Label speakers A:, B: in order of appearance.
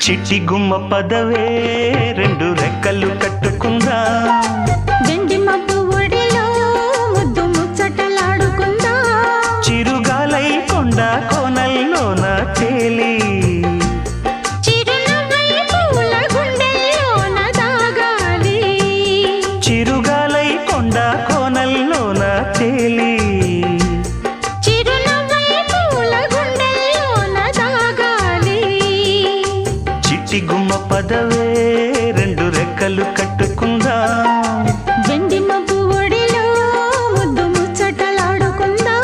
A: చిట్టి గుమ్మ పదవే రెండు రెక్కలు కట్టుకుందా
B: వెండి మబ్బు ఒడిలో ముద్దు ముచ్చటలాడుకుందా
A: చిరుగాలై కొండ కోనల్లోన తేలి
B: చిరునవ్వై పూల గుండెల్లోన దాగాలి
A: చిరుగాలై కొండ కోనల్లోన తేలి
B: చిరునవ్వై పూల గుండెల్లోన దాగాలి
A: చిట్టి గుమ్మ పదవే రెండు రెక్కలు కట్టుకుందా
B: వెండి మబ్బు ఒడిలో ముద్దు ముచ్చటలాడుకుందా